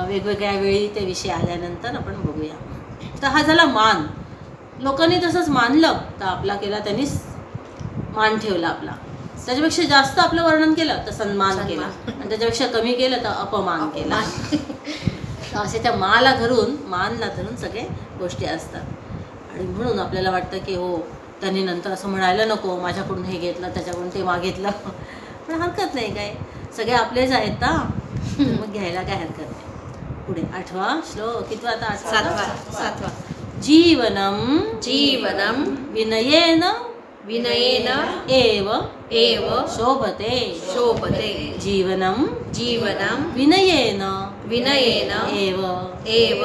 वेगवेगळ्या वेळी ते विषय आल्यानंतर आपण बघूया. तर हा झाला मान. लोकांनी तसंच मानलं तर आपला केला, त्यांनीच मान ठेवला आपला. त्याच्यापेक्षा जास्त आपलं वर्णन केलं तर सन्मान केला, आणि त्याच्यापेक्षा कमी केलं तर अपमान केला. असे त्या मानला धरून सगळे गोष्टी असतात. आणि म्हणून आपल्याला वाटतं की हो, त्यांनी नंतर असं म्हणायला नको, माझ्याकडून हे घेतलं, त्याच्याकडून ते मागितलं. पण हरकत नाही, काय सगळे आपलेच आहेत ना, मग घ्यायला काय हरकत नाही. पुढे 8वा श्लोक. किती आता? 7वा. जीवनम विनयेन एव शोभते. जीवनम विनयेन एव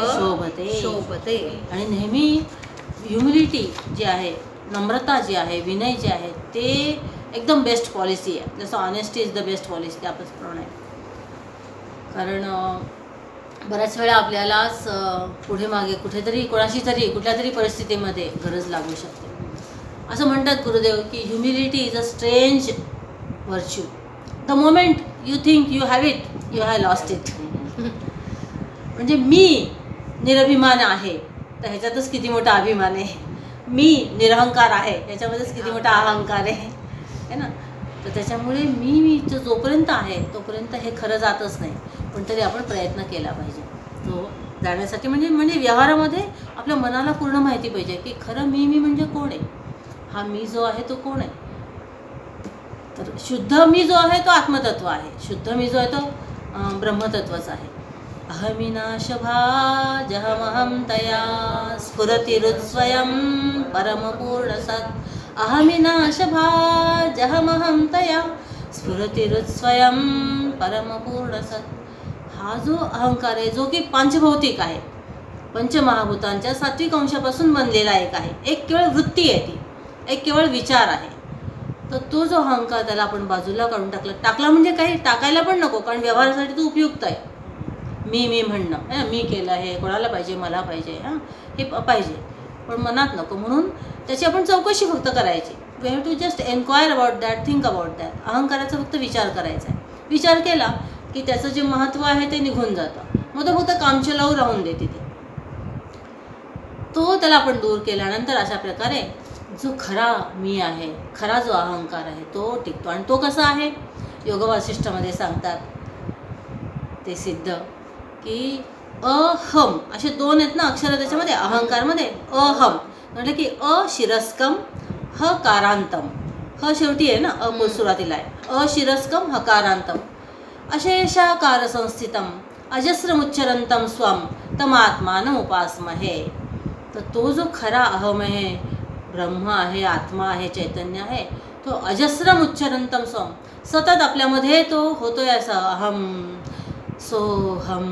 शोभते. आणि नेहमी ह्युमिलिटी जी आहे, नम्रता जी आहे, विनय जे आहे, ते एकदम बेस्ट पॉलिसी आहे. जसं honesty is the best policy, त्याप्रमाणे. कारण बऱ्याच वेळा आपल्यालाच पुढे मागे कुठेतरी कोणाशी तरी कुठल्या तरी परिस्थितीमध्ये गरज लागू शकते. असं म्हणतात गुरुदेव की humility is a strange virtue. The moment you think you have it, you have lost it. म्हणजे मी निरभिमान आहे तर ह्याच्यातच किती मोठा अभिमान आहे. मी निरहंकार आहे याच्यामध्येच किती मोठा अहंकार आहे ना. तर त्याच्यामुळे मी जोपर्यंत आहे तोपर्यंत हे खरं जातच नाही. पण तरी आपण प्रयत्न केला पाहिजे तो जाण्यासाठी. म्हणजे व्यवहारामध्ये आपल्या मनाला पूर्ण माहिती पाहिजे की खरं मी म्हणजे कोण आहे. हा मी जो आहे तो कोण आहे. तर शुद्ध मी जो आहे तो आत्मतत्व आहे. शुद्ध मी जो आहे तो ब्रह्मतत्वच आहे. अहमिनाशभाजहमहं तया स्फुरतिरुत्स्वयं परमपूर्णसत्. अहमिनाशभाजहमहं तया स्फुरतिरुत्स्वयं परमपूर्णसत्. हा जो अहंकार आहे जो की पंचभौतिक आहे, पंचमहाभूतांच्या सात्विक अंशापासून बनलेला एक आहे. एक केवळ वृत्ती आहे, ती एक केवळ विचार आहे. तर तो जो अहंकार त्याला आपण बाजूला काढून टाकला म्हणजे काही टाकायला पण नको, कारण व्यवहारासाठी तो उपयुक्त आहे. मी म्हणणं, मी केलं, हे कोणाला पाहिजे, मला पाहिजे, हे पाहिजे, पण मनात नको. म्हणून त्याची आपण चौकशी फक्त करायची. We have to just enquire about that, think about that. अहंकाराचा फक्त विचार करायचा आहे. विचार केला की त्याचं जे महत्त्व आहे ते निघून जातं. मग तो फक्त कामचलाऊ राहून देते ते. तो त्याला आपण दूर केल्यानंतर अशा प्रकारे जो खरा मी आहे, खरा जो अहंकार आहे तो टिकतो. आणि तो कसा आहे, योग वासिष्ठामध्ये सांगतात ते सिद्ध की अहम असे दोन आहेत ना अक्षर त्याच्यामध्ये, अहंकारमध्ये. अहम म्हटलं की अशिरस्कम हकारांतम. ह शेवटी आहे ना, सुरुवातीला आहे. अशिरस्कम हकारांतम अशेषाकार संस्थितम अजस्रमुच्चरंतम स्वम तमात्मान उपासमहे. तर तो जो खरा अहम आहे, ब्रह्म आहे, आत्मा आहे, चैतन्य आहे, तो अजस्रम उच्चरंतम स्वम, सतत आपल्यामध्ये तो होतोय असा अहम सोहम.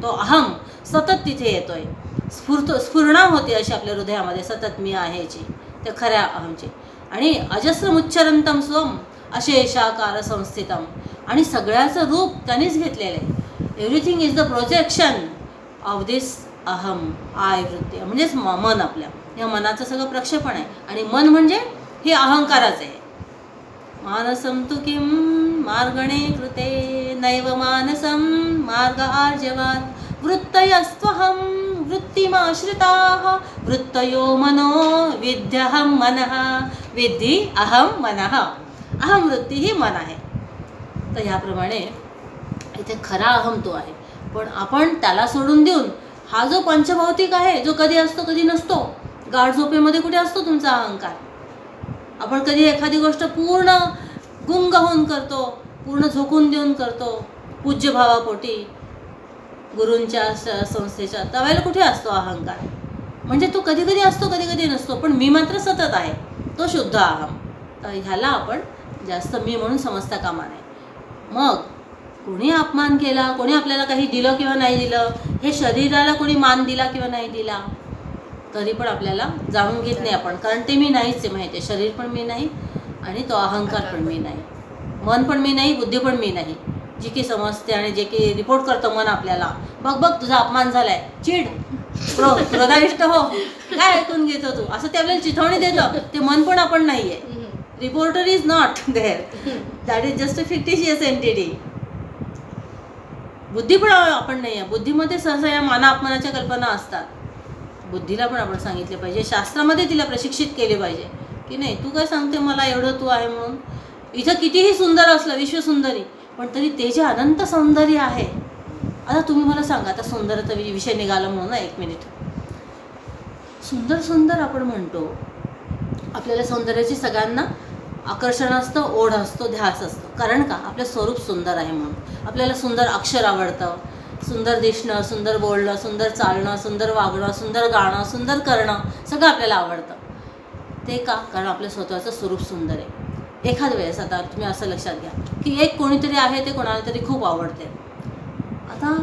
तो अहम सतत तिथे येतोय. स्फुरणा होते अशी आपल्या हृदयामध्ये सतत मी आहेची, त्या खऱ्या अहमची. आणि अजस्रमुच्चरंतम स्वम अशेषाकार संस्थितम. आणि सगळ्याचं रूप त्यांनीच घेतलेलं आहे. Everything is the projection of this अहम, आय वृत्ती. म्हणजेच मन, आपल्या या मनाचं सगळं प्रक्षेपण आहे. आणि मन म्हणजे हे अहंकाराचं आहे. मानसं तु किं मार्गणे कृते नैव मानसं मार्ग आर्जवात् वृत्तयस्त्वहं वृत्तिमाश्रिताः वृत्तयो मनो विद्यहं मनः विद्धि अहं मनः. अहम वृत्ती ही मन आहे. तर ह्याप्रमाणे इथे खरा अहम तो आहे. पण आपण त्याला सोडून देऊन हा जो पंचभौतिक आहे, जो कधी असतो कधी नसतो, गाढ झोपेमध्ये कुठे असतो तुमचा अहंकार. आपण कधी एखादी गोष्ट पूर्ण गुंग होऊन करतो, पूर्ण झोकून देऊन करतो, पूज्य भावापोटी गुरूंच्या संस्थेच्या, त्यावेळेला कुठे असतो अहंकार. म्हणजे तो कधी कधी असतो कधी कधी नसतो, पण मी मात्र सतत आहे, तो शुद्ध अहम. तर ह्याला आपण जास्त मी म्हणून समजता कामा नये. मग कोणी अपमान केला, कोणी आपल्याला काही दिलं किंवा नाही दिलं, हे शरीराला कोणी मान दिला किंवा नाही दिला, तरी पण आपल्याला जाणून घेत नाही आपण, कारण ते मी नाहीच आहे माहिती आहे. शरीर पण मी नाही आणि तो अहंकार पण मी नाही, मन पण मी नाही, बुद्धी पण मी नाही. जी की समजते आणि जे की रिपोर्ट करतं मन आपल्याला, बघ तुझा अपमान झालाय, चिड, क्रोधाविष्ट हो, काय ऐकून घेतो तू, असं ते आपल्याला चिथावणी देतं. ते मन पण आपण नाही आहे. Reporter is not there, that is just a fictitious entity. बुद्धी पण आपण नाही आहे. बुद्धीमध्ये सहसा या माना अपमानाच्या कल्पना असतात. बुद्धीला पण आपण सांगितले पाहिजे, शास्त्रामध्ये तिला प्रशिक्षित केले पाहिजे की नाही तू काय सांगते मला एवढं तू आहे म्हणून. इथं कितीही सुंदर असलं विश्वसुंदरी, पण तरी ते जे अनंत सौंदर्य आहे. आता तुम्ही मला सांगा, आता सुंदरचा विषय निघाला म्हणून ना, 1 मिनिट. सुंदर सुंदर आपण म्हणतो, आपल्याला सौंदर्याची सगळ्यांना आकर्षण असतं, ओढ असतो, ध्यास असतो. कारण का? आपलं स्वरूप सुंदर आहे म्हणून. आपल्याला सुंदर अक्षर आवडतं, सुंदर दिसणं, सुंदर बोलणं, सुंदर चालणं, सुंदर वागणं, सुंदर गाणं, सुंदर करणं, सगळं आपल्याला आवडतं. ते का? कारण आपलं स्वतःचं स्वरूप सुंदर आहे. एखाद वेळेस आता तुम्ही असं लक्षात घ्या की एक कोणीतरी आहे, ते कोणाला तरी खूप आवडते. आता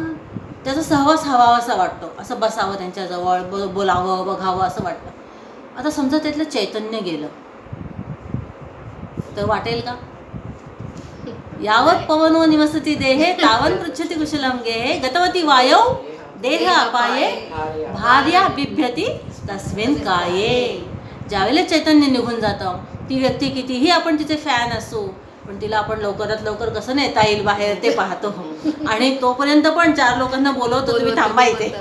त्याचा सहवास हवावासा वाटतो, असं बसावं त्यांच्याजवळ, बोलावं, बघावं असं वाटतं. आता समजा त्यातलं चैतन्य गेलं तर वाटेल का? यावत पवनो निवसती देहे तावन पृच्छति कुशलम गेहे गतवती वायौ देह अपाये भार्या बिभ्यती तस्मिन् काये. ज्यावेळेला चैतन्य निघून जातं, ती व्यक्ती कितीही आपण तिचे फॅन असू, पण तिला आपण लवकरात लवकर कसं नेता येईल बाहेर ते पाहतो. आणि तोपर्यंत पण 4 लोकांना बोलवतो तुम्ही थांबा इथे.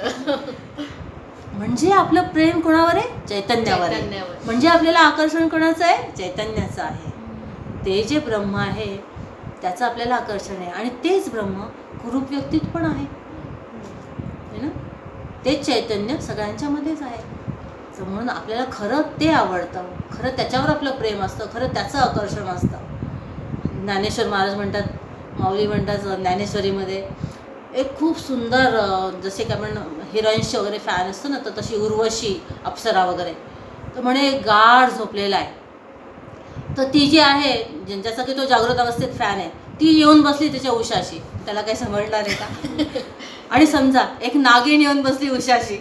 म्हणजे आपलं प्रेम कोणावर आहे? चैतन्यावर आहे. म्हणजे आपल्याला आकर्षण कोणाचं आहे? चैतन्याचं आहे. ते जे ब्रह्म आहे त्याचं आपल्याला आकर्षण आहे. आणि तेच ब्रह्म कुरूप व्यक्तीत पण आहे ना. तेच चैतन्य सगळ्यांच्यामध्येच आहे. तर म्हणून आपल्याला खरं ते आवडतं, खरं त्याच्यावर आपलं प्रेम असतं, खरं त्याचं आकर्षण असतं. ज्ञानेश्वर महाराज म्हणतात, माऊली म्हणतात ज्ञानेश्वरीमध्ये, एक खूप सुंदर, जसे की आपण हिरोईन्सचे वगैरे फॅन असतो ना, तर तशी उर्वशी, अप्सरा वगैरे, तर म्हणे गाढ झोपलेला आहे. तर ती जी आहे, ज्यांच्यासाठी तो जागृत अवस्थेत फॅन आहे, ती येऊन बसली त्याच्या उशाशी. त्याला काही समजणार आहे का? आणि समजा एक नागिन येऊन बसली उशाशी,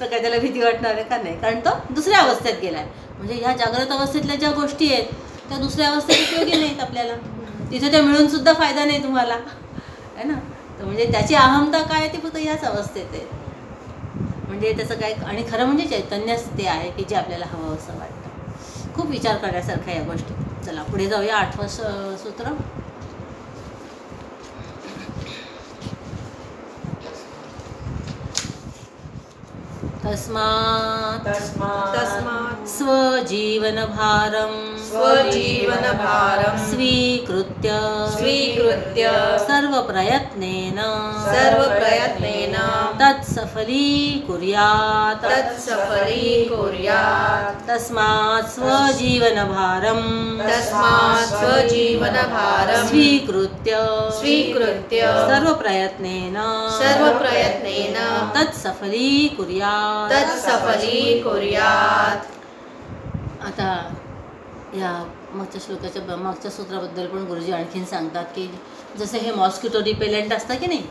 तर काय त्याला भीती वाटणार आहे का? नाही, कारण तो दुसऱ्या अवस्थेत गेला आहे. म्हणजे ह्या जागृत अवस्थेतल्या ज्या गोष्टी आहेत त्या दुसऱ्या अवस्थेत उपयोगी नाहीत आपल्याला. तिथे त्या मिळूनसुद्धा फायदा नाही तुम्हाला, आहे ना. तर म्हणजे त्याची अहमता काय, ती फक्त याच अवस्थेत आहे. म्हणजे त्याचं काय, आणि खरं म्हणजे चैतन्यच ते आहे की जे आपल्याला हवं असं वाटतं. खूप विचार करण्यासारखं या गोष्टी. चला पुढे जाऊया. 8वं सूत्र. तस्मात् स्वजीवनभारं स्वीकृत्य सर्वप्रयत्नेन तत्सफलीकुर्यात्. तस्मात् स्वजीवनभारं स्वीकृत्य सर्वप्रयत्नेन तत्सफलीकुर्यात्. आता या मागच्या सूत्राबद्दल पण गुरुजी आणखीन सांगतात की जसे हे मॉस्किटो रिपेलंट असतं की नाही,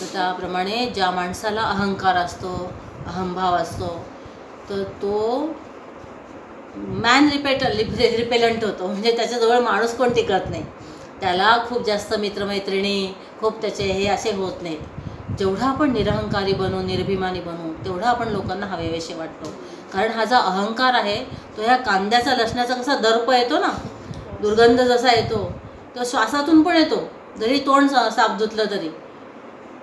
तर त्याप्रमाणे ज्या माणसाला अहंकार असतो, अहंभाव असतो, तर तो मॅन रिपेलंट होतो. म्हणजे त्याच्याजवळ माणूस कोण टिकत नाही. त्याला खूप जास्त मित्रमैत्रिणी, खूप त्याचे हे असे होत नाहीत. जेवढा आपण निरहंकारी बनू, निर्भिमानी बनू, तेवढा आपण लोकांना हवेवेसे वाटतो. कारण हा जो अहंकार आहे तो ह्या कांद्याचा, लसणाचा कसा दर्प येतो ना, दुर्गंध जसा येतो तो श्वासातून पण येतो, जरी तोंड साफ धुतलं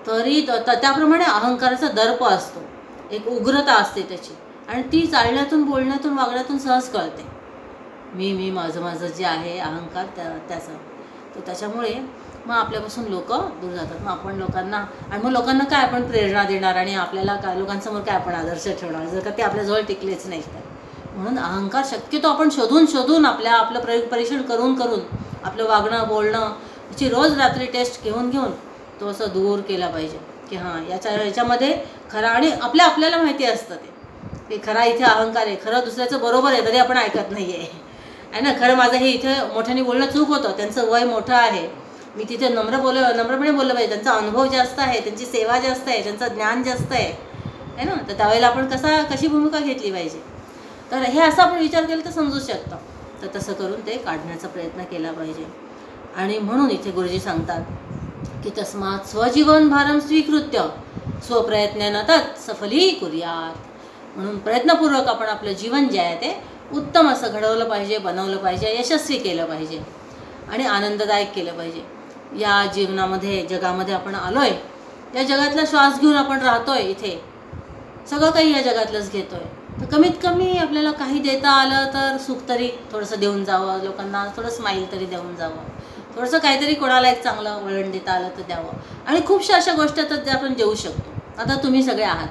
तरी त्याप्रमाणे अहंकाराचा दर्प असतो, एक उग्रता असते त्याची, आणि ती चालण्यातून, बोलण्यातून, वागण्यातून सहज कळते. मी माझं जे आहे अहंकार त्याचं. तर त्याच्यामुळे मग आपल्यापासून लोक दूर जातात. मग आपण लोकांना, आणि मग लोकांना काय आपण प्रेरणा देणार, आणि आपल्याला काय लोकांसमोर काय आपण आदर्श ठेवणार जर का ते आपल्याजवळ टिकलेच नाहीत तर. म्हणून अहंकार शक्यतो आपण शोधून आपलं परीक्षण करून आपलं वागणं, बोलणं याची रोज रात्री टेस्ट घेऊन तो असं दूर केला पाहिजे की हां याच्यामध्ये खरा, आणि आपल्याला माहिती असतं ते की खरा इथे अहंकार आहे, खरं दुसऱ्याचं बरोबर आहे तरी आपण ऐकत नाही आहे ना. खरं माझं हे इथे मोठ्याने बोलणं चूक होतं, त्यांचं वय मोठं आहे, मी तिथे नम्रपणे बोललं पाहिजे, त्यांचा अनुभव जास्त आहे, त्यांची सेवा जास्त आहे, त्यांचं ज्ञान जास्त आहे ना. तर त्यावेळेला आपण कशी भूमिका घेतली पाहिजे. तर हे असं आपण विचार केला तर समजू शकतं. तर तसं करून ते काढण्याचा प्रयत्न केला पाहिजे. आणि म्हणून इथे गुरुजी सांगतात की तस्मात् स्वजीवन भारम स्वीकृत्य स्वप्रयत्नानं तत् सफलीकुर्यात्. म्हणून प्रयत्नपूर्वक आपण आपलं जीवन जे आहे ते उत्तम असं घडवलं पाहिजे, बनवलं पाहिजे, यशस्वी केलं पाहिजे आणि आनंददायक केलं पाहिजे. या जीवनामध्ये, जगामध्ये आपण आलोय या जगातला श्वास घेऊन आपण राहतोय, इथे सगळं काही या जगातलंच घेतोय, तर कमीत कमी आपल्याला काही देता आलं तर सुख तरी थोडंसं देऊन जावं, लोकांना थोडं स्माईल तरी देऊन जावं, थोडंसं काहीतरी कोणाला एक चांगलं वळण देता आलं तर द्यावं. आणि खूपशा अशा गोष्टी आहेत ज्या आपण देऊ शकतो. आता तुम्ही सगळे आहात,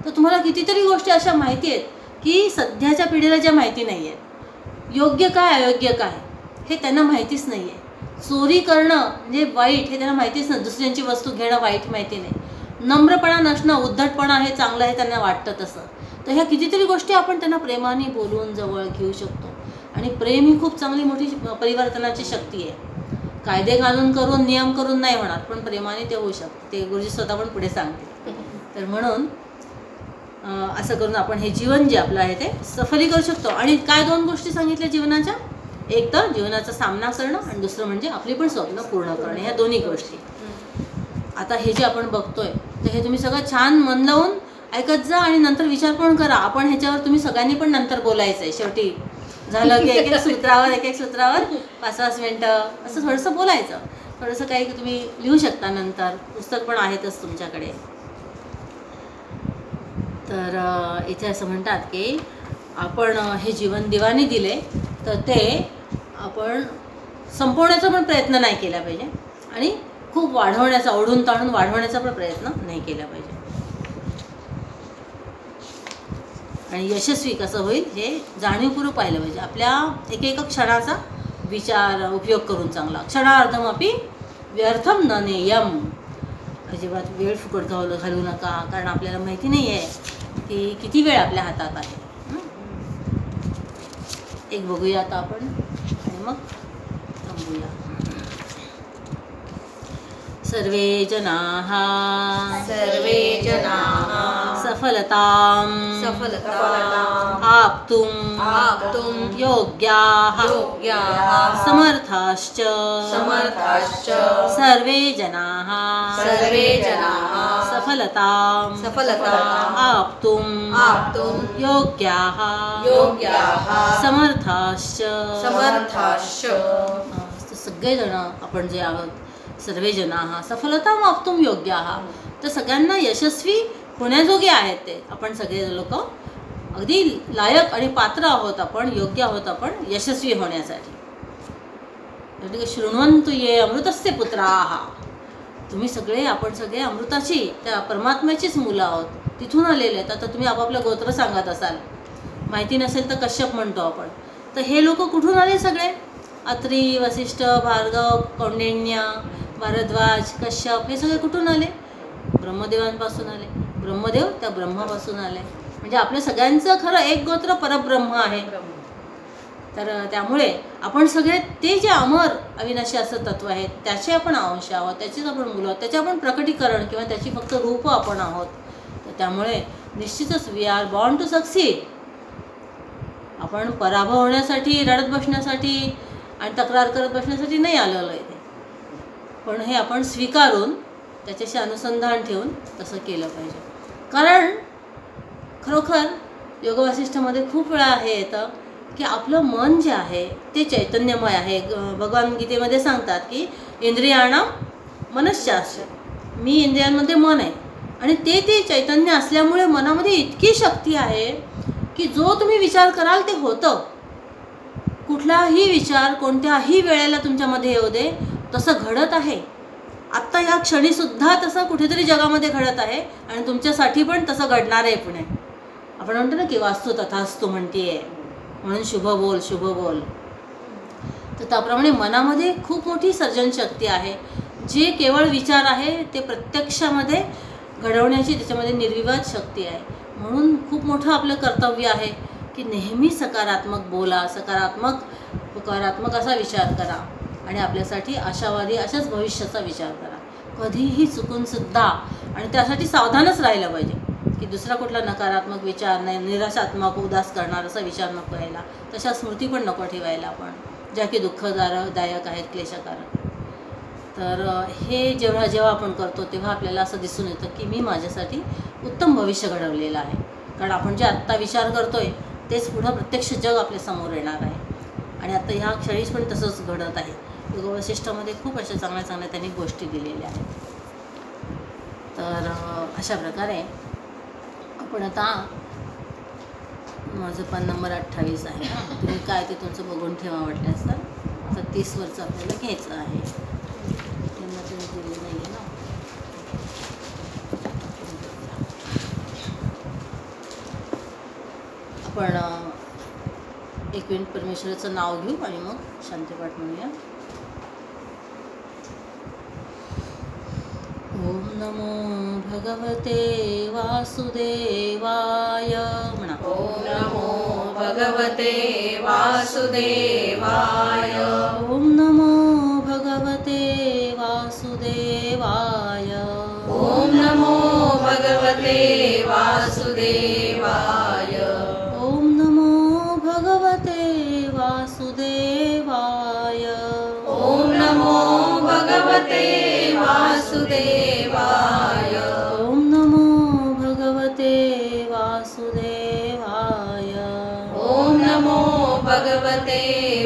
तर तुम्हाला कितीतरी गोष्टी अशा माहिती आहेत की सध्याच्या पिढीला ज्या माहिती नाही आहेत. योग्य काय अयोग्य काय हे त्यांना माहितीच नाही आहे. चोरी करणं म्हणजे वाईट हे त्यांना माहितीच नाही, दुसऱ्यांची वस्तू घेणं वाईट माहिती नाही, नम्रपणा नसणं उद्धटपणा हे चांगलं आहे त्यांना वाटतं तसं. तर ह्या कितीतरी गोष्टी आपण त्यांना प्रेमाने बोलून जवळ घेऊ शकतो. आणि प्रेम ही खूप चांगली मोठी परिवर्तनाची शक्ती आहे. कायदे कानून करून नियम करून नाही होणार, पण प्रेमाने ते होऊ शकतं. ते गुरुजी स्वतः पण पुढे सांगते. तर म्हणून असं करून आपण हे जीवन जे आपलं आहे ते सफली करू शकतो. आणि काय 2 गोष्टी सांगितल्या जीवनाच्या, एक तर जीवनाचा सामना करणं आणि दुसरं म्हणजे आपली पण स्वप्न पूर्ण करणे. ह्या दोन्ही गोष्टी. आता हे जे आपण बघतोय तर हे तुम्ही सगळं छान मन लावून ऐकत जा आणि नंतर विचार पण करा. आपण ह्याच्यावर तुम्ही सगळ्यांनी पण नंतर बोलायचं आहे. शेवटी झालं की एक एक सूत्रावर 5-5 मिनटं असं थोडंसं बोलायचं. थोडंसं काही तुम्ही लिहू शकता, नंतर पुस्तक पण आहेतच तुमच्याकडे. तर इथे असं म्हणतात की आपण हे जीवन देवाने दिले तर ते आपण संपवण्याचा पण प्रयत्न नाही केला पाहिजे आणि खूप वाढवण्याचा, ओढून ताणून वाढवण्याचा पण प्रयत्न नाही केला पाहिजे. आणि यशस्वी कसं होईल हे जाणीवपूर्वक पाहिलं पाहिजे. आपल्या एक क्षणाचा विचार उपयोग करून चांगला, क्षणार्धमपि व्यर्थम न नेयम, अजिबात वेळ फुकट घालू नका. कारण आपल्याला माहिती नाही आहे की किती वेळ आपल्या हातात आहे. एक बघूया आता आपण आणि मग थांबूया. सर्वे जनाः सफलतां आप्तुं योग्याः समर्थाश्च सर्वे जनाः सफलतां आप्तुं योग्याः समर्थाश्च. सगळेजण आपण जे आहोत, सर्वे जनाः सफलतां आप्तुं योग्याः, तर सगळ्यांना यशस्वी होण्याजोगे आहेत ते. आपण सगळे लोक अगदी लायक आणि पात्र आहोत, आपण योग्य आहोत आपण यशस्वी होण्यासाठी. शृण्वन्तु ये अमृतस्य पुत्राः, तुम्ही सगळे, आपण सगळे अमृताची, त्या परमात्म्याचीच मुलं आहोत, तिथून आलेले आहेत. आता तुम्ही आपापलं गोत्र सांगत असाल, माहिती नसेल तर कश्यप म्हणतो आपण. तर हे लोक कुठून आले सगळे? अत्री, वसिष्ठ, भार्गव, कौंडिन्य, भारद्वाज, कश्यप, हे सगळे कुठून आले? ब्रह्मदेवांपासून आले. ब्रह्मदेव त्या ब्रह्मापासून आले. म्हणजे आपल्या सगळ्यांचं खरं एक गोत्र परब्रह्म आहे. तर त्यामुळे आपण सगळे ते जे अमर अविनाशी असं तत्व आहे त्याचे आपण अंश आहोत, त्याचेच आपण मुलं आहोत, त्याचे आपण प्रकटीकरण किंवा त्याची फक्त रूप आपण आहोत. तर त्यामुळे निश्चितच we are born to succeed. आपण पराभव होण्यासाठी, रडत बसण्यासाठी आणि तक्रार करत बसण्यासाठी नाही आलेलो आहे ते. पण हे आपण स्वीकारून त्याच्याशी अनुसंधान ठेवून तसं केलं पाहिजे. कारण खरोखर योग वासिष्ठमध्ये खूप वेळा हे येतं की आपलं मन जे आहे ते चैतन्यमय आहे. भगवान गीतेमध्ये सांगतात की इंद्रियाणाम मनश्चास्य, मी इंद्रियांमध्ये मन आहे आणि ते चैतन्य असल्यामुळे मनामध्ये इतकी शक्ती आहे की जो तुम्ही विचार कराल ते होतं. कुठलाही विचार कोणत्याही वेळेला तुमच्यामध्ये येऊ दे, तसं घडत आहे. आत्ता या क्षणीसुद्धा तसं कुठेतरी जगामध्ये घडत आहे आणि तुमच्यासाठी पण तसं घडणार आहे पुढे. आपण म्हणतो ना की वास्तू तथास्तू म्हणतीये, म्हणून शुभ बोल शुभ बोल. तर त्याप्रमाणे मनामध्ये खूप मोठी सर्जनशक्ती आहे. जे केवळ विचार आहे ते प्रत्यक्षामध्ये घडवण्याची त्याच्यामध्ये निर्विवाद शक्ती आहे. म्हणून खूप मोठं आपलं कर्तव्य आहे की नेहमी सकारात्मक बोला, सकारात्मक असा विचार करा आणि आपल्यासाठी आशावादी अशाच भविष्याचा विचार करा. कधीही चुकूनसुद्धा, आणि त्यासाठी सावधानच राहिलं पाहिजे की दुसरा कुठला नकारात्मक विचार नाही, निराशात्मक, उदास करणार असा विचार नको यायला. तशा स्मृती पण नको ठेवायला आपण, ज्या की दुःखदायक आहेत, क्लेशकारक. तर हे जेव्हा आपण करतो तेव्हा आपल्याला असं दिसून येतं की मी माझ्यासाठी उत्तम भविष्य घडवलेलं आहे. कारण आपण जे आत्ता विचार करतोय तेच पुढं प्रत्यक्ष जग आपल्यासमोर येणार आहे. आणि आता ह्या क्षणीच पण तसंच घडत आहे. योग वसिष्ठामध्ये खूप अशा चांगल्या त्यांनी गोष्टी दिलेल्या आहेत. तर अशा प्रकारे आपण आता माझं पान नंबर 28 आहे ना, तुम्ही काय ते तुमचं बघून ठेवा वाटल्यास तर. आता 30वरचं आपल्याला घ्यायचं आहे. त्यांना तुम्ही दिली नाही आहे ना. आपण एक मिनिट परमेश्वराचं नाव घेऊ आणि मग शांतीपाठ म्हणूया. ओम नमो भगवते वासुदेवाय म्हणा. ओम नमो भगवते वासुदेवाय. ओम नमो भगवते वासुदेवाय. ओम नमो भगवते वासुदेवाय. ओम नमो भगवते वासुदेवाय. ओम नमो भगवते वासुदेवाय. ओम नमो भगवते वासुदेवाय. ओम नमो भगवते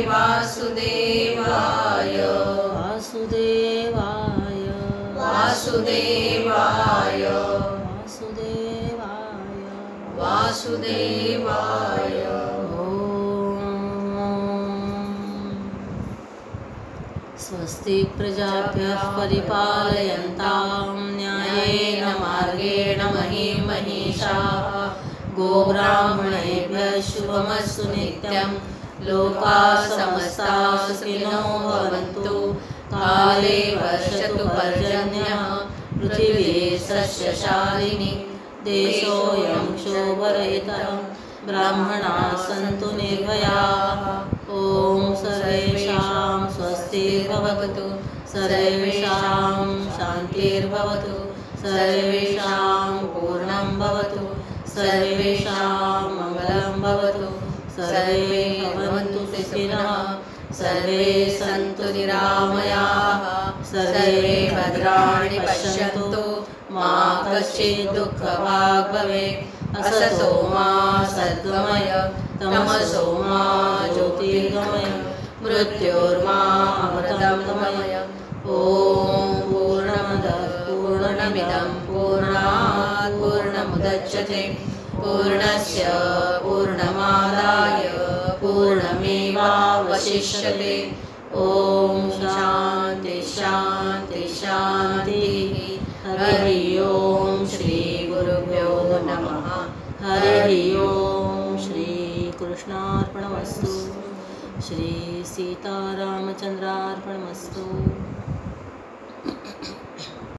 वासुदेवाय. वासुदेवाय. वासुदेवाय. वासुदेवाय. वासुदेवाय. स्वस्ति प्रजाभ्यः परिपालयन्तां न्यायेन मार्गेण महीं महिषाः. गोब्राह्मणेभ्यः शुभमस्तु नित्यं. लोकाः समस्ताः सुखिनो भवन्तु. काले वर्षतु पर्जन्यः. पृथिवी सस्यशालिनी. देशोऽयं क्षोभरहितः. ब्राह्मणाः सन्तु निर्भयाः. ॐ सर्वेषां स्वस्तिर्भवतु. सर्वेषां शान्तिर्भवतु. सर्वेषां पूर्णं भवतु. सर्वेषां मङ्गलं भवतु. सर्वे भवन्तु सुखिनः. सर्वे सन्तु निरामयाः. सर्वे भद्राणि पश्यन्तु. मा कश्चित् दुःखभाग् भवेत्. असतो मा सद्गमय. तमसो मा ज्योतिर्गमय. मृत्योर्मा अमृतंगमय. ॐ पूर्णमदः पूर्णमिदं पूर्णात् पूर्णमुदच्यते. पूर्णस्य पूर्णमादाय पूर्णमेवावशिष्यते. ॐ शान्ति शान्ति शान्तिः. हरिः ॐ श्री गुरुभ्यो नमः. हरिः ॐ श्री कृष्णार्पणमस्तु. श्री सीतारामचंद्रार्पणमस्तु.